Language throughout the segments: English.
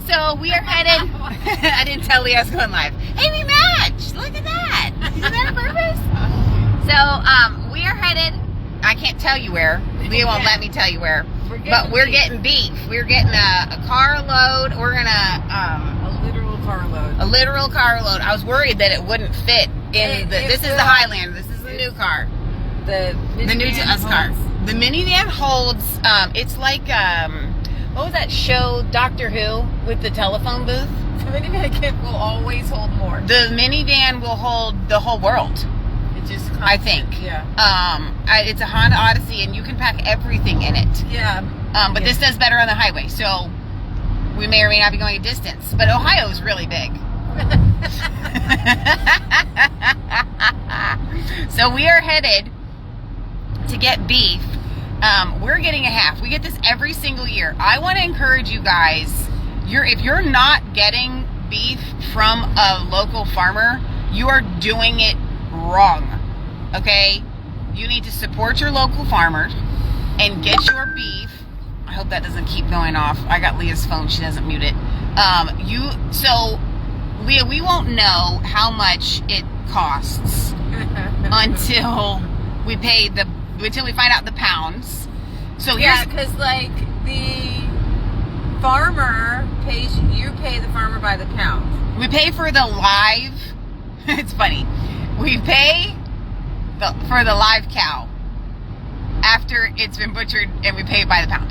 So we are headed. I didn't tell Leah I was going live. Hey, we matched. Look at that. Is that on purpose? So we are headed. I can't tell you where. Leah won't let me tell you where. We're getting beef. We're getting a carload. We're gonna a literal carload. A literal carload. I was worried that it wouldn't fit in the. This is the Highlander. This is the new car. The new to us car. The minivan holds. It's like what was that show, Doctor Who, with the telephone booth? The minivan will always hold more. The minivan will hold the whole world. It just. I think. Yeah. It's a Honda Odyssey, and you can pack everything in it. Yeah. But this does better on the highway, so we may or may not be going a distance. But Ohio is really big. So we are headed to get beef. We're getting a half. We get this every single year. I want to encourage you guys, if you're not getting beef from a local farmer, you are doing it wrong. Okay? You need to support your local farmer and get your beef. I hope that doesn't keep going off. I got Leah's phone. She doesn't mute it. So Leah, we won't know how much it costs until we find out the pounds. So yeah, because like the farmer pays, you pay the farmer by the pound. We pay for the live. It's funny. We pay for the live cow after it's been butchered, and we pay it by the pound.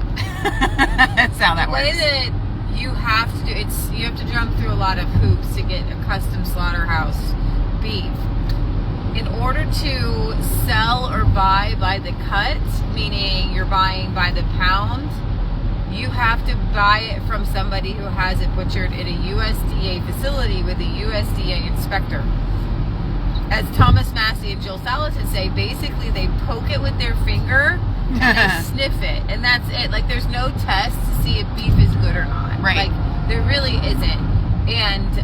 That's how that works. The way that you have to do you have to jump through a lot of hoops to get a custom slaughterhouse beef. In order to sell or buy by the cut, meaning you're buying by the pound, you have to buy it from somebody who has it butchered in a USDA facility with a USDA inspector. As Thomas Massey and Jill Salatin say, basically they poke it with their finger and they sniff it, and that's it. Like, there's no test to see if beef is good or not. Right. Like, there really isn't. And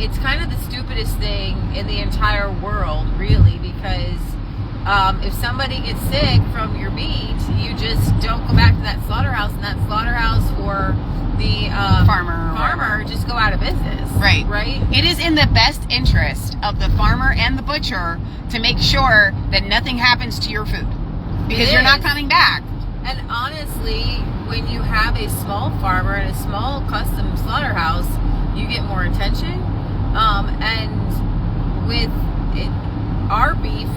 it's kind of the stupidest thing in the entire world, really, because if somebody gets sick from your meat, you just don't go back to that slaughterhouse, and that slaughterhouse or the farmer just go out of business. Right. Right? It is in the best interest of the farmer and the butcher to make sure that nothing happens to your food, because you're not coming back. And honestly, when you have a small farmer and a small custom slaughterhouse, you get more attention. And with our beef,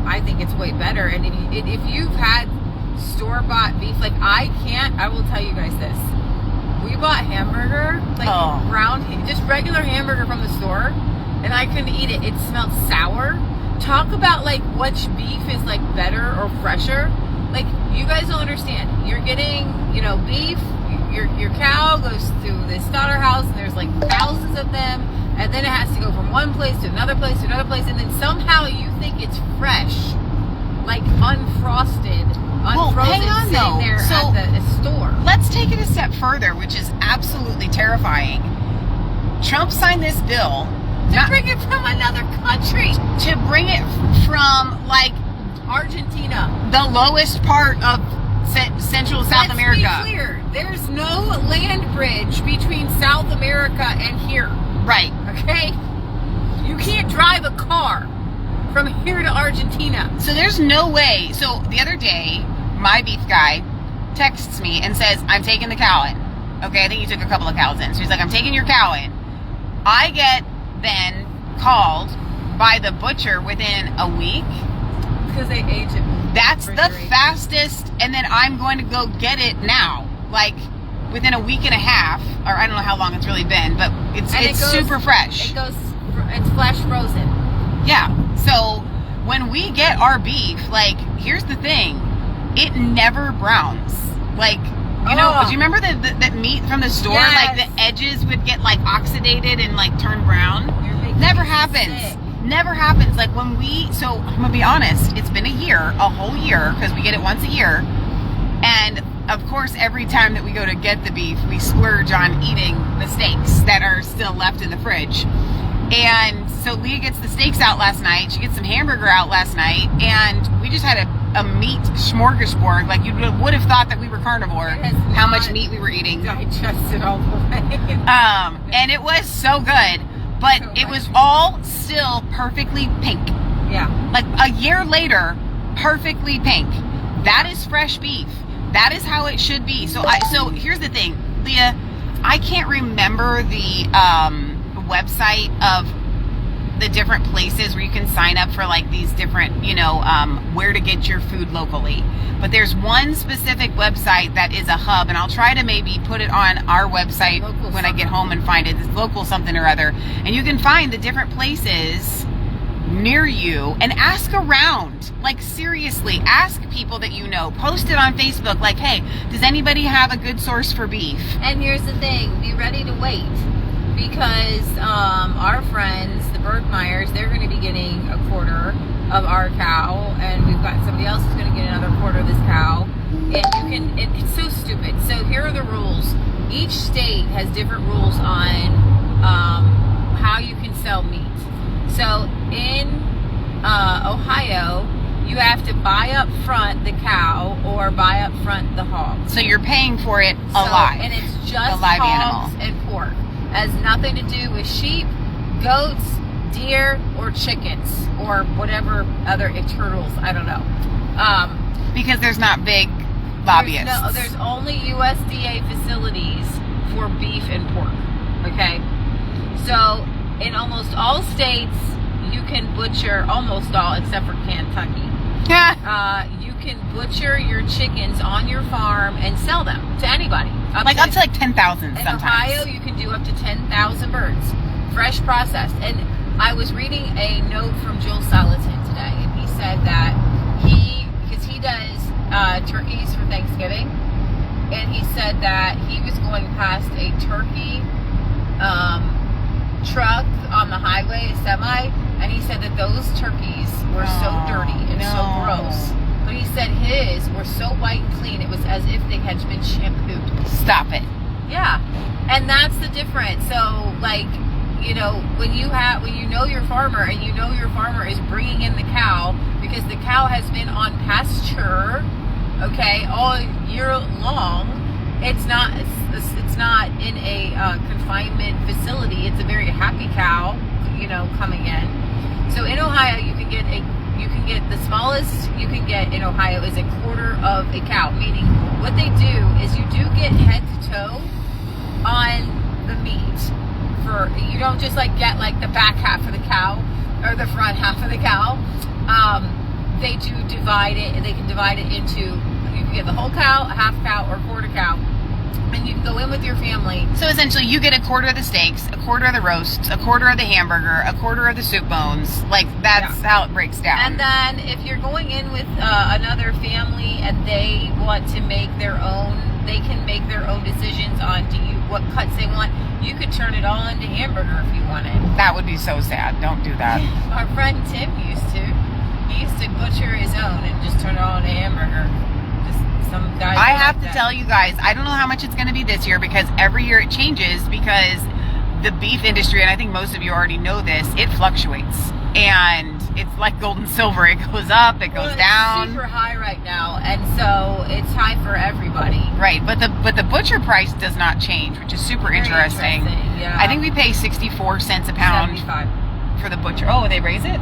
I think it's way better. And if you've had store-bought beef, like I will tell you guys this. We bought hamburger, like just regular hamburger from the store, and I couldn't eat it. It smelled sour. Talk about like which beef is like better or fresher. Like, you guys don't understand. You're getting, beef. Your cow goes through this slaughterhouse, and there's like thousands of them, and then it has to go from one place to another place to another place, and then somehow you think it's fresh, like unfrosted, unfrozen, hang on, sitting there at the store. Let's take it a step further, which is absolutely terrifying. Trump signed this bill to bring it from another country, to bring it from like Argentina, the lowest part of Central South America. Let's be clear, there's no land bridge between South America and here. Right. Okay? You can't drive a car from here to Argentina. So there's no way. So the other day, my beef guy texts me and says, I'm taking the cow in. Okay, I think he took a couple of cows in. So he's like, I'm taking your cow in. I get then called by the butcher within a week. Because they age it. That's the fastest, and then I'm going to go get it now. Like, within a week and a half, or I don't know how long it's really been, but it's super fresh. It's flash frozen. Yeah. So when we get our beef, like, here's the thing, it never browns. Like, do you remember that meat from the store? Yes. Like, the edges would get like oxidated and like turn brown. Never happens. Sick. Never happens. Like I'm gonna be honest, it's been a whole year, because we get it once a year. And of course, every time that we go to get the beef, we splurge on eating the steaks that are still left in the fridge. And so Leah gets the steaks out last night. She gets some hamburger out last night. And we just had a a meat smorgasbord. Like you would have thought that we were carnivore. It has How much not meat we were eating. digested all the way. And it was so good, but So it was much. all still perfectly pink. Yeah. Like a year later, perfectly pink. That is fresh beef. That is how it should be. So here's the thing, Leah, I can't remember the website of the different places where you can sign up for like these different, where to get your food locally. But there's one specific website that is a hub, and I'll try to maybe put it on our website Local when I get something. home and find it. It's local something or other. And you can find the different places near you and ask around. Like seriously, ask people that you know. Post it on Facebook like, hey, does anybody have a good source for beef? And here's the thing, be ready to wait, because our friends, the Bergmeyers, they're going to be getting a quarter of our cow, and we've got somebody else who's going to get another quarter of this cow. And it's so stupid. So here are the rules. Each state has different rules on how you can sell meat. So in Ohio, you have to buy up front the cow or buy up front the hog. So you're paying for it alive. And it's just a live hogs animal. and pork. Has nothing to do with sheep, goats, deer, or chickens, or whatever other turtles. I don't know. Because there's not big lobbyists. There's only USDA facilities for beef and pork. Okay, so in almost all states, you can butcher, almost all except for Kentucky. You can butcher your chickens on your farm and sell them to anybody. up to like 10,000 in sometimes. Ohio, you can do up to 10,000 birds, fresh processed. And I was reading a note from Joel Salatin today, and he said that because he does turkeys for Thanksgiving, and he said that he was going past a turkey truck on the highway, a semi, and he said that those turkeys were so dirty and so gross. But he said his were so white and clean, it was as if they had been shampooed. Stop it. Yeah, and that's the difference. So, like, when you know your farmer, and you know your farmer is bringing in the cow because the cow has been on pasture, okay, all year long. It's not in a confinement facility. It's a very happy cow, coming in. So in Ohio, you can get the smallest you can get in Ohio is a quarter of a cow. Meaning, what they do is you do get head to toe on the meat. You don't just get the back half of the cow or the front half of the cow. They do divide it, and they can divide it into, you can get the whole cow, a half cow, or quarter cow. And you can go in with your family. So essentially, you get a quarter of the steaks, a quarter of the roasts, a quarter of the hamburger, a quarter of the soup bones. Like, that's how it breaks down. And then if you're going in with another family and they want to make their own, they can make their own decisions on what cuts they want. You could turn it all into hamburger if you wanted. That would be so sad. Don't do that. Our friend Tim used to. He used to butcher his own and just turn it all into hamburger. Some guys I have to tell you guys, I don't know how much it's going to be this year, because every year it changes, because the beef industry, and I think most of you already know this, it fluctuates. And it's like gold and silver. It goes up, it goes down. It's super high right now, and so it's high for everybody. Right, but the butcher price does not change, which is super Very interesting. Yeah. I think we pay 64 cents a pound 75. for the butcher. Oh, they raise it?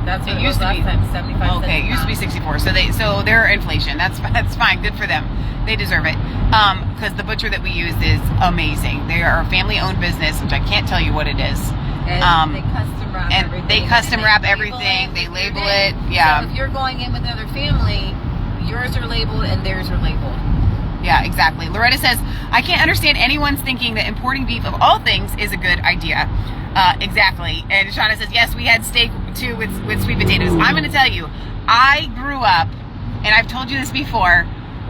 That's what It it used was to be- last time, 75 Okay, it used to be 64. So they're inflation. That's fine. Good for them. They deserve it. Because the butcher that we use is amazing. They are a family-owned business, which I can't tell you what it is. And they custom wrap and everything. they custom And wrap label everything. it They with your label name. it. Yeah. So if you're going in with another family, yours are labeled and theirs are labeled. Yeah, exactly. Loretta says, I can't understand anyone's thinking that importing beef of all things is a good idea. Exactly. And Shauna says, yes, we had steak too with sweet potatoes. I'm going to tell you, I grew up, and I've told you this before,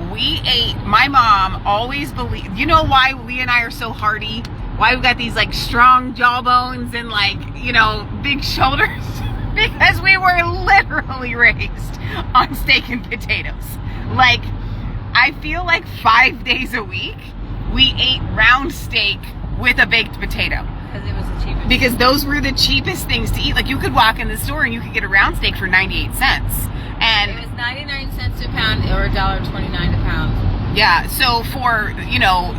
my mom always believed, you know why Lee and I are so hardy? Why we got these strong jawbones and big shoulders? Because we were literally raised on steak and potatoes. I feel like 5 days a week we ate round steak with a baked potato. Because it was the cheapest. Because those were the cheapest things to eat. Like, you could walk in the store and you could get a round steak for 98 cents. And it was 99 cents a pound or $1.29 a pound. yeah, so for,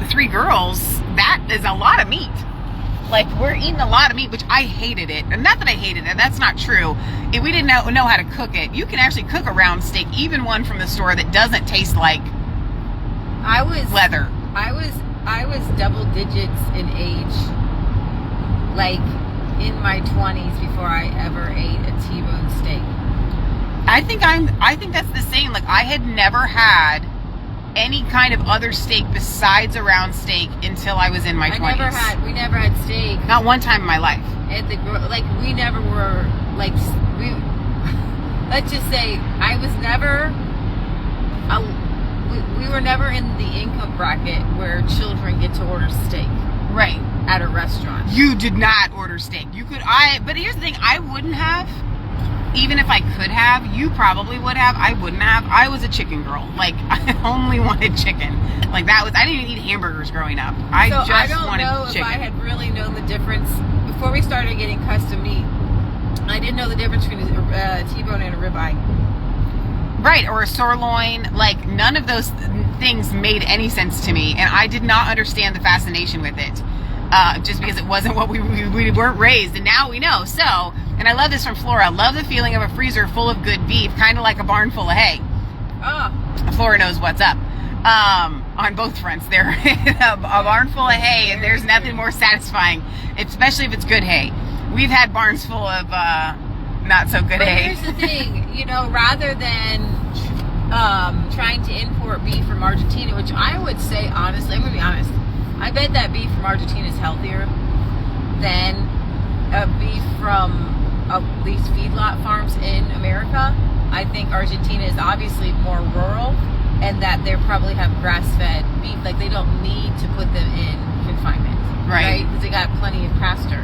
3 girls, that is a lot of meat. Like, we're eating a lot of meat, which I hated it. And not that I hated it, that's not true. If we didn't know how to cook it, you can actually cook a round steak, even one from the store that doesn't taste like leather. I was double digits in age, like in my 20s before I ever ate a T-bone steak. I think that's the same. Like, I had never had any kind of other steak besides a round steak until I was in my 20s. We never had steak. Not one time in my life. We never were, let's just say, I was never, we were never in the income bracket where children get to order steak. Right. At a restaurant. You did not order steak. But here's the thing, I wouldn't have. Even if I could have, you probably would have. I wouldn't have. I was a chicken girl. Like, I only wanted chicken. Like, I didn't even eat hamburgers growing up. I just wanted chicken. I don't know if I had really known the difference before we started getting custom meat. I didn't know the difference between a T-bone and a ribeye. Right, or a sirloin. Like, none of those things made any sense to me, and I did not understand the fascination with it. Just because it wasn't what we weren't raised, and now we know. So, and I love this from Flora. I love the feeling of a freezer full of good beef, kind of like a barn full of hay. Flora knows what's up. On both fronts, there a barn full of hay, and there's nothing more satisfying, especially if it's good hay. We've had barns full of not so good hay. Here's the thing, rather than trying to import beef from Argentina, which I would say honestly, I'm gonna be honest. I bet that beef from Argentina is healthier than beef from these feedlot farms in America. I think Argentina is obviously more rural, and that they probably have grass-fed beef. Like, they don't need to put them in confinement, right? Because they got plenty of pasture.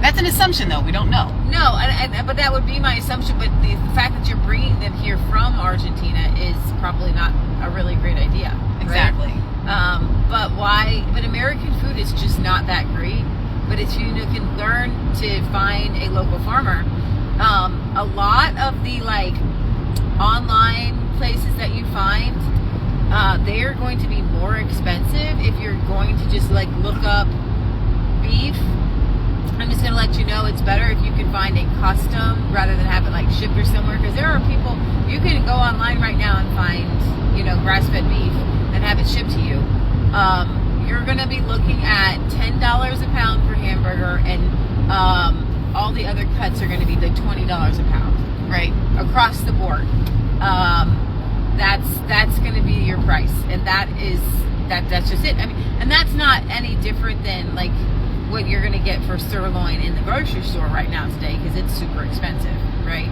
That's an assumption, though. We don't know. No, but that would be my assumption. But the fact that you're bringing them here from Argentina is probably not a really great idea. Exactly. Right? But why? But American food is just not that great. But if you can learn to find a local farmer, a lot of the online places that you find, they are going to be more expensive if you're going to just look up beef. I'm just going to let you know it's better if you can find a custom rather than have it shipped or somewhere, because there are people, you can go online right now and find grass-fed beef and have it shipped to you. You're going to be looking at $10 a pound for hamburger, and all the other cuts are going to be $20 a pound, right, across the board. That's going to be your price, and that's just it. I mean, and that's not any different than what you're going to get for sirloin in the grocery store right now today, because it's super expensive, right?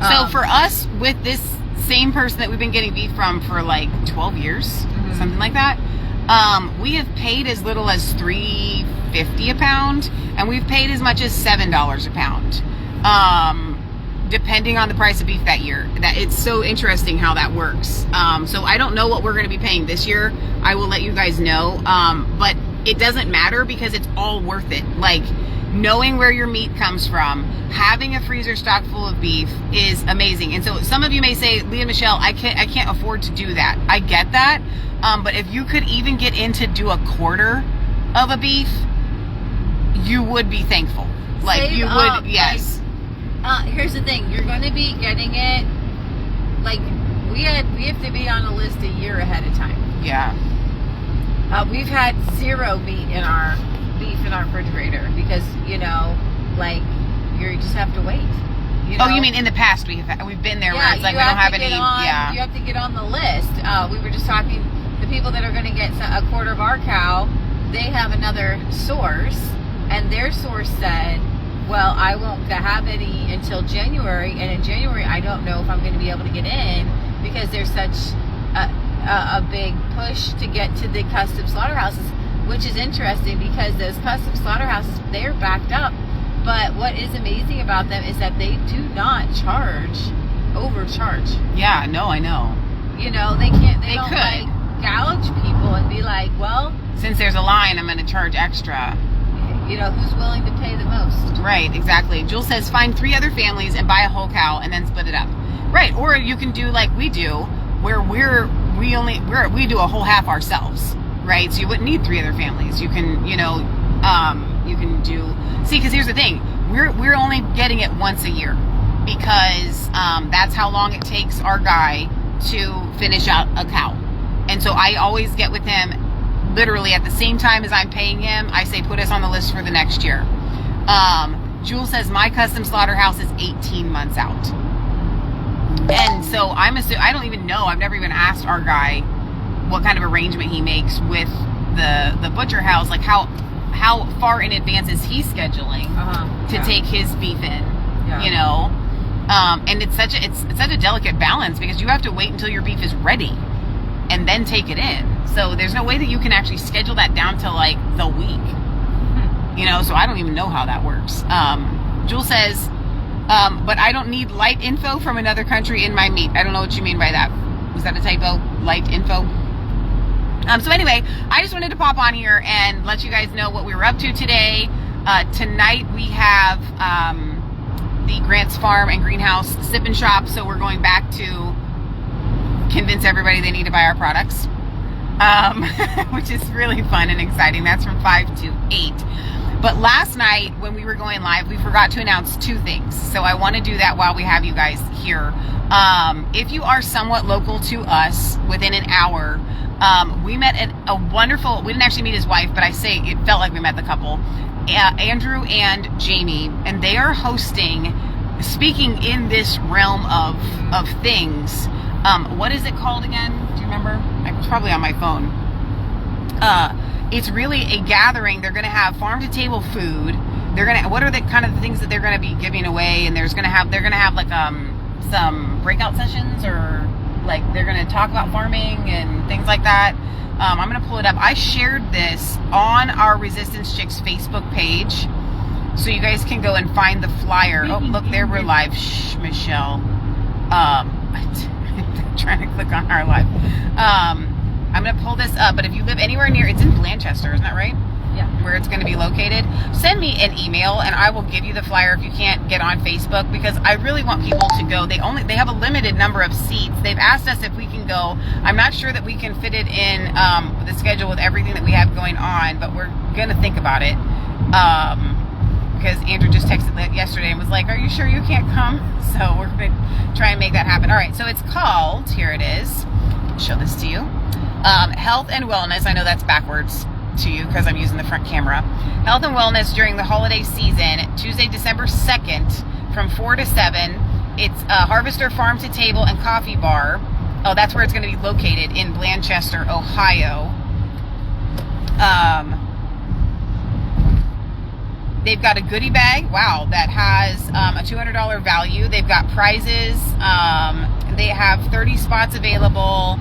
So for us, with this same person that we've been getting beef from for 12 years, something like that, we have paid as little as $3.50 a pound, and we've paid as much as $7 a pound, depending on the price of beef that year. That it's so interesting how that works. So I don't know what we're going to be paying this year. I will let you guys know. But it doesn't matter, because it's all worth it. Knowing where your meat comes from, having a freezer stocked full of beef is amazing. And so some of you may say, Leah and Michelle, I can't afford to do that. I get that. But if you could even get in to do a quarter of a beef, you would be thankful. You would, yes. Here's the thing, you're going to be getting it, we have to be on a list a year ahead of time. Yeah. We've had zero meat in our beef in our refrigerator because you just have to wait. Oh, you mean in the past we've been there where it's we don't have any. Yeah, you have to get on the list. We were just talking, the people that are going to get a quarter of our cow, they have another source, and their source said, well, I won't have any until January, and in January I don't know if I'm going to be able to get in because there's such a big push to get to the custom slaughterhouses, which is interesting because those custom slaughterhouses, they're backed up. But what is amazing about them is that they do not overcharge. Yeah, no, I know. They don't gouge people and be well, since there's a line, I'm going to charge extra. who's willing to pay the most? Right, exactly. Jules says find 3 other families and buy a whole cow and then split it up. Right, or you can do like we do, where we do a whole half ourselves, right? So you wouldn't need 3 other families. You can, you can do. See, because here's the thing, we're only getting it once a year because that's how long it takes our guy to finish out a cow, and so I always get with him literally at the same time as I'm paying him. I say put us on the list for the next year. Jules says my custom slaughterhouse is 18 months out. And so I don't even know. I've never even asked our guy what kind of arrangement he makes with the butcher house. Like how far in advance is he scheduling to take his beef in? Yeah. And it's such a delicate balance because you have to wait until your beef is ready and then take it in. So there's no way that you can actually schedule that down to like the week. So I don't even know how that works. Jules says, but I don't need light info from another country in my meat. I don't know what you mean by that. Was that a typo? Light info? So anyway, I just wanted to pop on here and let you guys know what we were up to today. Tonight we have the Grant's Farm and Greenhouse Sip and Shop. So we're going back to convince everybody they need to buy our products, which is really fun and exciting. That's from 5 to 8. But last night when we were going live, we forgot to announce 2 things. So I want to do that while we have you guys here. If you are somewhat local to us within an hour, we met at a wonderful, we didn't actually meet his wife, but I say it felt like we met the couple, Andrew and Jamie, and they are hosting, speaking in this realm of things. What is it called again? Do you remember? It's probably on my phone. It's really a gathering. They're going to have farm to table food. What are the kind of the things that they're going to be giving away? And they're going to have like some breakout sessions, or like they're going to talk about farming and things like that. I'm going to pull it up. I shared this on our Resistance Chicks Facebook page, so you guys can go and find the flyer. Oh, look, there we're live. Shh, Michelle. Trying to click on our live. I'm going to pull this up, but if you live anywhere near, it's in Blanchester, isn't that right? Yeah. Where it's going to be located. Send me an email and I will give you the flyer if you can't get on Facebook, because I really want people to go. They have a limited number of seats. They've asked us if we can go. I'm not sure that we can fit it in the schedule with everything that we have going on, but we're going to think about it. Because Andrew just texted yesterday and was like, are you sure you can't come? So we're going to try and make that happen. All right, so it's called, here it is. I'll show this to you. Health and Wellness. I know that's backwards to you because I'm using the front camera. Health and Wellness during the holiday season, Tuesday, December 2nd from 4 to 7. It's a Harvester Farm to Table and Coffee Bar. Oh, that's where it's going to be located, in Blanchester, Ohio. They've got a goodie bag, wow, that has a $200 value. They've got prizes. They have 30 spots available.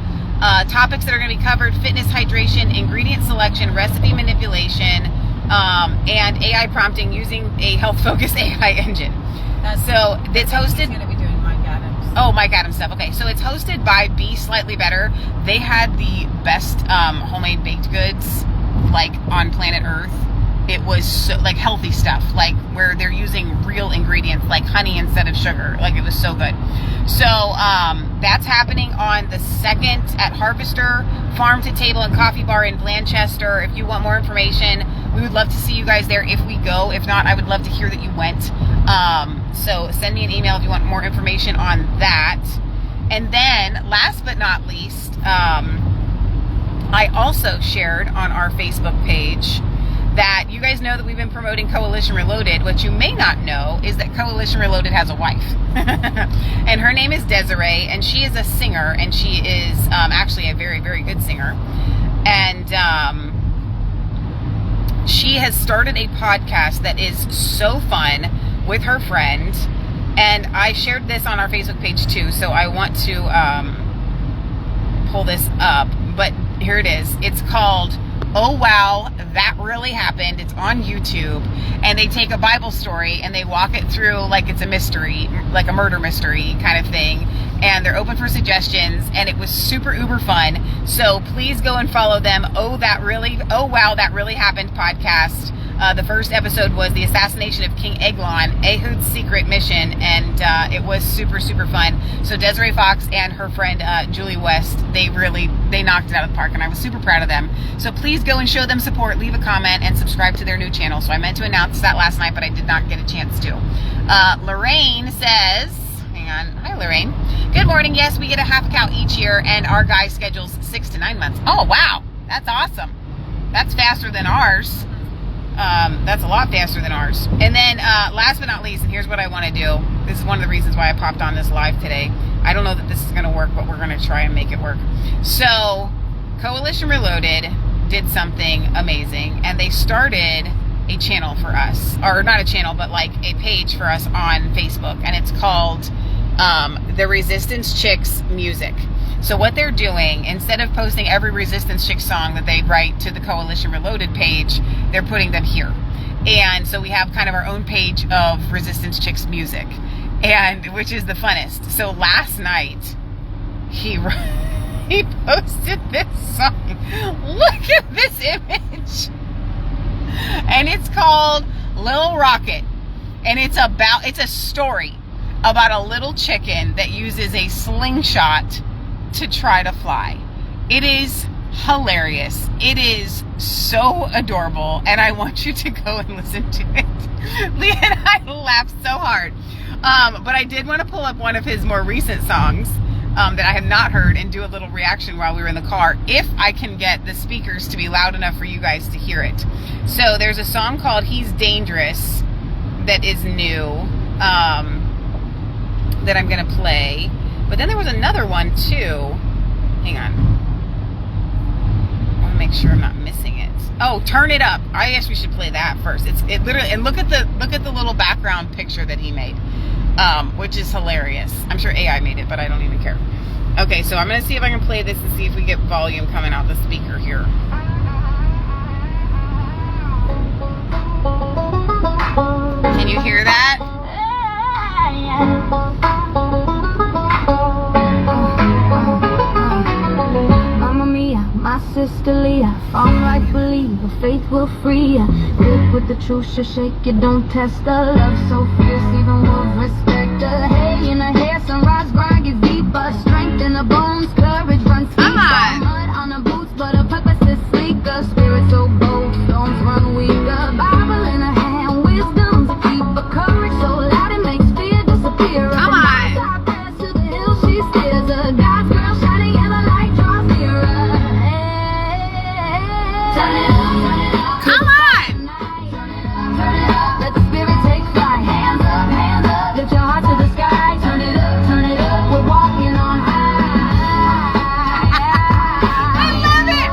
Topics that are going to be covered: fitness, hydration, ingredient selection, recipe manipulation, and AI prompting using a health-focused AI engine. So it's hosted. Going to be doing Mike Adams. Oh, Mike Adams stuff. Okay, so it's hosted by Be Slightly Better. They had the best homemade baked goods like on planet Earth. It was so, like healthy stuff, like where they're using real ingredients like honey instead of sugar. Like, it was so good. So that's happening on the 2nd at Harvester Farm to Table and Coffee Bar in Blanchester. If you want more information, we would love to see you guys there if we go. If not, I would love to hear that you went. So send me an email if you want more information on that. And then last but not least, I also shared on our Facebook page that you guys know that we've been promoting Coalition Reloaded. What you may not know is that Coalition Reloaded has a wife. And her name is Desiree, and she is a singer, and she is actually a very, very good singer. And she has started a podcast that is so fun with her friend. And I shared this on our Facebook page too, so I want to pull this up. But here it is. It's called Oh Wow, That Really Happened. It's on YouTube, and they take a Bible story and they walk it through like it's a mystery, like a murder mystery kind of thing, and they're open for suggestions, and it was super uber fun. So please go and follow them. Oh Wow, That Really Happened podcast. The first episode was the assassination of King Eglon, Ehud's secret mission, and it was super, super fun. So Desiree Fox and her friend Julie West, they knocked it out of the park, and I was super proud of them. So please go and show them support, leave a comment, and subscribe to their new channel. So I meant to announce that last night, but I did not get a chance to. Lorraine says, hang on, hi Lorraine. Good morning. Yes, we get a half a cow each year, and our guy schedules 6 to 9 months. Oh wow, that's awesome. That's faster than ours. That's a lot faster than ours. And then last but not least, and here's what I want to do. This is one of the reasons why I popped on this live today. I don't know that this is going to work, but we're going to try and make it work. So Coalition Reloaded did something amazing, and they started a channel for us, or not a channel, but like a page for us on Facebook, and it's called the Resistance Chicks Music. So what they're doing, instead of posting every Resistance Chicks song that they write to the Coalition Reloaded page, they're putting them here. And so we have kind of our own page of Resistance Chicks Music, and which is the funnest. So last night he posted this song. Look at this image. And it's called Lil Rocket, and it's a story about a little chicken that uses a slingshot to try to fly. It is hilarious. It is so adorable, and I want you to go and listen to it. Leah and I laughed so hard. But I did want to pull up one of his more recent songs that I have not heard and do a little reaction while we were in the car, if I can get the speakers to be loud enough for you guys to hear it. So there's a song called He's Dangerous that is new, that I'm going to play. But then there was another one too. Hang on. I want to make sure I'm not missing it. Oh, Turn It Up. I guess we should play that first. It literally, and look at the little background picture that he made, which is hilarious. I'm sure AI made it, but I don't even care. Okay, so I'm going to see if I can play this and see if we get volume coming out the speaker here. Can you hear that? Mamma Mia, my sister Leah, I'm like believer, faith will free ya. Live with the truth, she'll shake you, don't test her. Love so fierce, even with respect her. Hey, in her hair, sunrise grind gets deeper. Strength in her bones, courage runs deeper. Mud on her boots, but her purpose is sleeker. Spirit so bold, storms run weaker. Bible in her hand, wisdom's a keeper. Courage so loud it makes fear disappear. Come on. To the hill she steers her. God's girl shining in the light draws nearer. Turn it up. Come on. Turn it up. Let the spirit take flight. Hands up. Lift your heart to the sky. Turn it up. We're walking on high. I love it.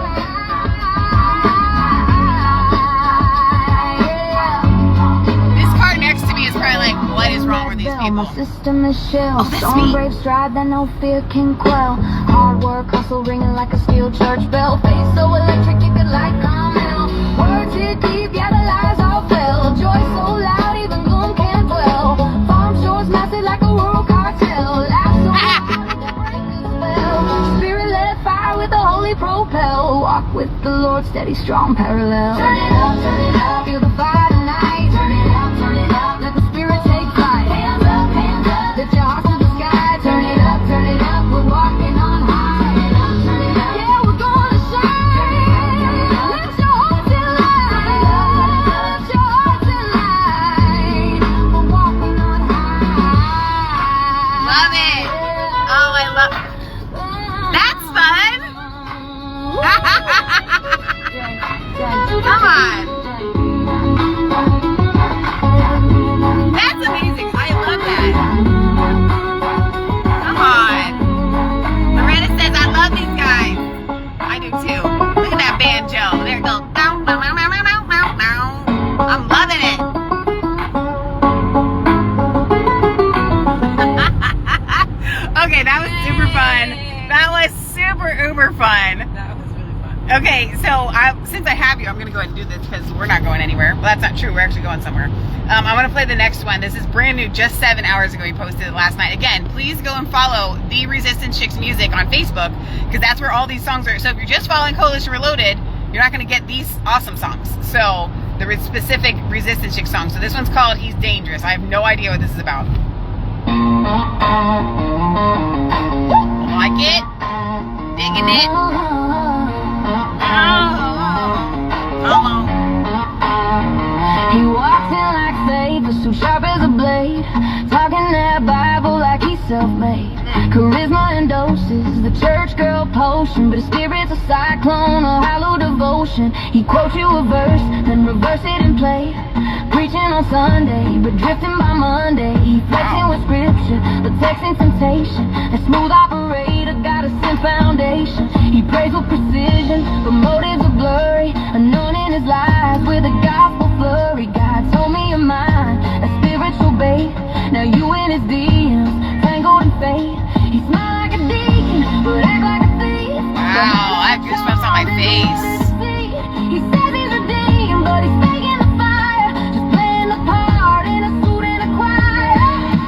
This car next to me is probably like, what is wrong with these My people? sister Michelle, Oh, that's storm me. brave stride that no fear can quell. Hard work, hustle ringing like a steel church bell. Face so electric you could light Carmel. Words hit deep, yeah the lies all fell. Joy so loud even gloom can't dwell. Farm shores massive like a rural cartel. Laugh so loud it can break the spell. Spirit led fire with the holy propel. Walk with the Lord, steady, strong, parallel. Turn it up, feel the fire tonight. Turn it up, let the spirit take flight. Hands up, lift your heart to the sky. Turn it up, we're walking on high. Yeah, we're gonna shine. Lift your hearts in light. Lift your hearts in light. We're walking on high. Love it. Oh, I love. That's fun. Come on. That's amazing. I love that. Come on. Loretta says, I love these guys. I do too. Look at that banjo. There it goes. I'm loving it. Okay, that was super fun. That was super uber fun. That was really fun. Okay, so since I have you, I'm going to go ahead and do this because we're not going anywhere. Well, that's not true. We're actually going somewhere. I'm going to play the next one. This is brand new. Just 7 hours ago, we posted it last night. Again, please go and follow The Resistance Chicks Music on Facebook because that's where all these songs are. So if you're just following Coalition Reloaded, you're not going to get these awesome songs. So the specific Resistance Chick song. So this one's called He's Dangerous. I have no idea what this is about. Like it? Digging it? Come on. He walks in like faith, so sharp as a blade, talking that Bible like he's self-made. Charisma and doses, the church girl potion, but his spirit's a cyclone, a hollow devotion. He quotes you a verse, then reverse it and play. Preaching on Sunday, but drifting by Monday. He flexing with scripture, but texting temptation. A smooth operator, got a sin foundation. He prays with precision, but motives are blurry. Anointing his lies with a gospel flurry. God told me you're mine, a spiritual bait. Now you in his DMs, tangled in fate. He smile like a deacon, but act like a thief. Wow, I have goosebumps on my face. He says he's redeemed, but he's faking the fire. Just playing the part in a suit and a choir.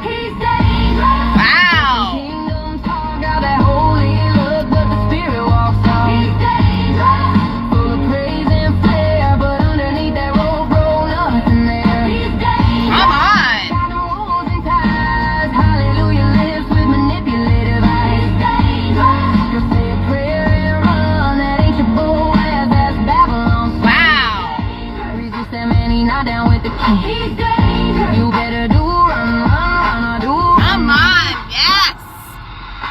He's dangerous. Wow. Kingdom talk, got that holy look, but the spirit walks on. He's dangerous. Full of praise and flair, but underneath that robe, bro, nothing there. He's dangerous. Come on. Got them wolves and ties. Hallelujah lips with manipulative eyes. He's dangerous. You'll say a prayer and run. That ain't your Boaz, that's Babylon. Wow. Resist that man, he not down with the king. He's dangerous. You better do run, do. Come on. Yes.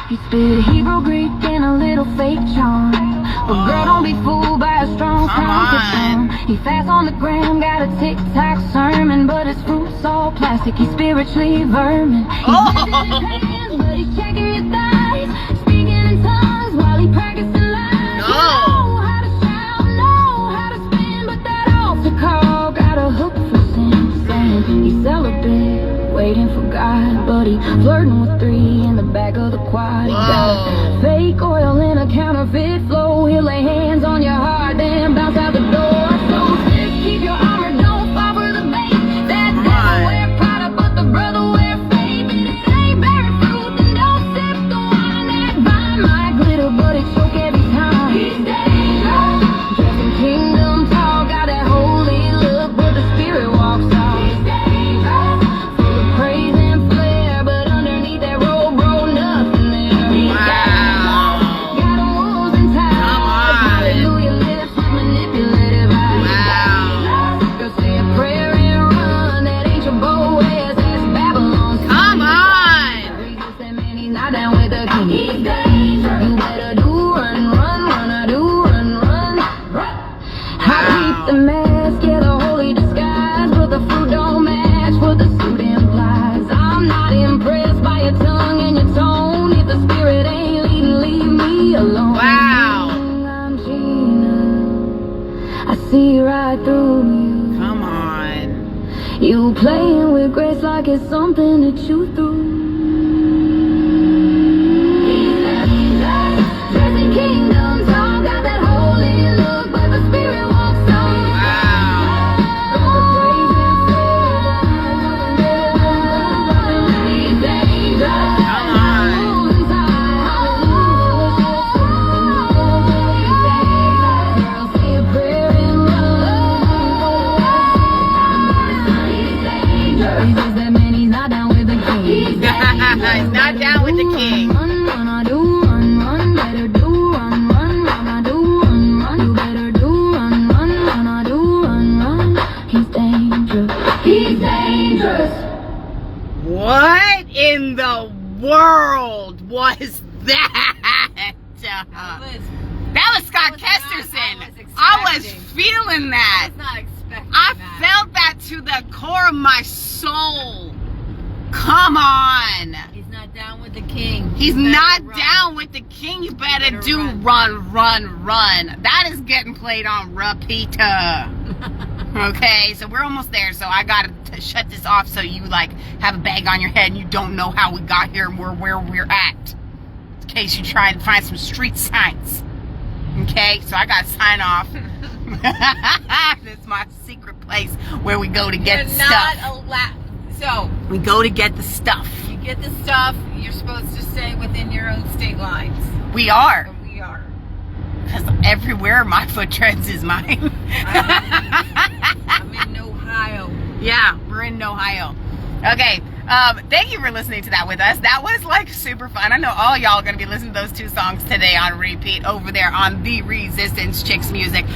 He spit Hebrew, Greek, and a little fake charm. But girl, don't be fooled by a strong Come countercharm. He fast on the gram, got a TikTok sermon, but his fruit's all plastic. He's spiritually vermin. He's raising his hands, but he's checking your thighs. Speaking in tongues while he practicing lies. No. Know how to shout, know how to spin, but that altar call got a hook for sin. Saying he's celibate, waiting for God, but he flirting with three in the back of the quad. He got Whoa. fake oil in a counterfeit flow. He'll lay hands on your heart, then bounce out the door. So sick, keep your armor, don't fall for the bait. That devil wear Prada, but the brother wear faith. And it ain't berry fruit, then don't sip the wine. That vine might glitter, but it choke every time. He's dangerous. Dressed in kingdom talk, got that holy look, but the spirit walks off. He's dangerous. Full of praise and flair, but underneath that robe, bro, nothing there. He's Wow. got them wolves and ties. Come on. Hallelujah lips with manipulative eyes. Wow. Girl, say a prayer and run. That ain't your Boaz, it's Babylon's. Come on. Resist that man, he's not down with the king. He's dangerous. You better do run, I do run. I keep the mask, yeah, the holy disguise, but the fruit don't match what the suit implies. I'm not impressed by your tongue and your tone. If the spirit ain't leading, leave me alone. Wow. I'm Gina. I see right through you. Come on. You playing with grace like it's something to chew through. Dressing kingdom talk, got that holy look, but the spirit walks on. He's dangerous. Come on. Girl, say a prayer and run. Resist that man, he's not down with the king. He's not down with the king. Run, I do run, better do run, I do run, you better do run, I do run. He's dangerous. He's dangerous. What in the world was that? That was Scott was not- Kesterson. I was I was expecting. feeling that. I was not expecting I that. felt that to the core of my soul. Come on. He's not down with the king. He's You better not run. down with the king. You better better do run. That is getting played on repeat. Okay, so we're almost there. So I got to shut this off so you like have a bag on your head and you don't know how we got here and where we're at. In case you try to find some street signs. Okay, so I got to sign off. This is my secret place where we go to get You're the not stuff. allowed. So We go to get the stuff. you get the stuff. You're supposed to stay within your own state lines. We are. But we are. Because everywhere my foot treads is mine. I'm Yeah, we're in Ohio. Okay. Thank you for listening to that with us. That was like super fun. I know all y'all are going to be listening to those two songs today on repeat over there on the Resistance Chicks Music.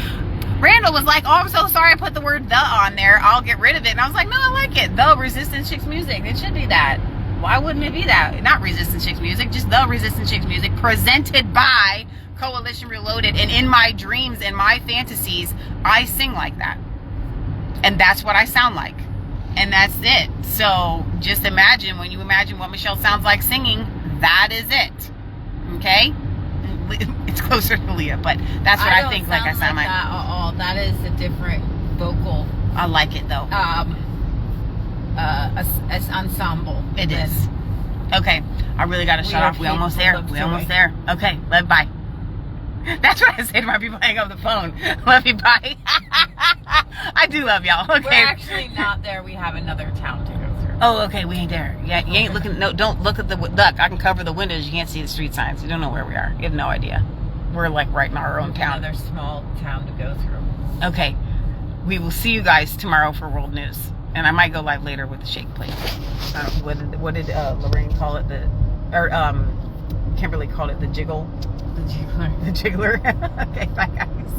Randall was like, oh, I'm so sorry I put the word the on there. I'll get rid of it. And I was like, no, I like it. The Resistance Chicks Music. It should be that. Why wouldn't it be that? Not Resistance Chicks Music, just the Resistance Chicks Music, presented by Coalition Reloaded. And in my dreams and my fantasies, I sing like that. And that's what I sound like. And that's it. So just imagine, when you imagine what Michelle sounds like singing, that is it. Okay? It's closer to Leah, but that's what I think like I sound like. That at all. That is a different vocal. I like it though. As ensemble. It is. Okay. I really got to shut off. We almost there. We almost there. Okay. Love you. Bye. That's what I say to my people hang up the phone. Love you. Bye. I do love y'all. Okay. We're actually not there. We have another town to go through. Oh, okay. We ain't there. Yeah, you ain't looking. No, don't look at the duck. I can cover the windows. You can't see the street signs. You don't know where we are. You have no idea. We're like right in our own town. Another small town to go through. Okay. We will see you guys tomorrow for World News. And I might go live later with the shake plate. What did Lorraine call it? Kimberly called it the jiggle. The jiggler. The jiggler. Okay, bye guys.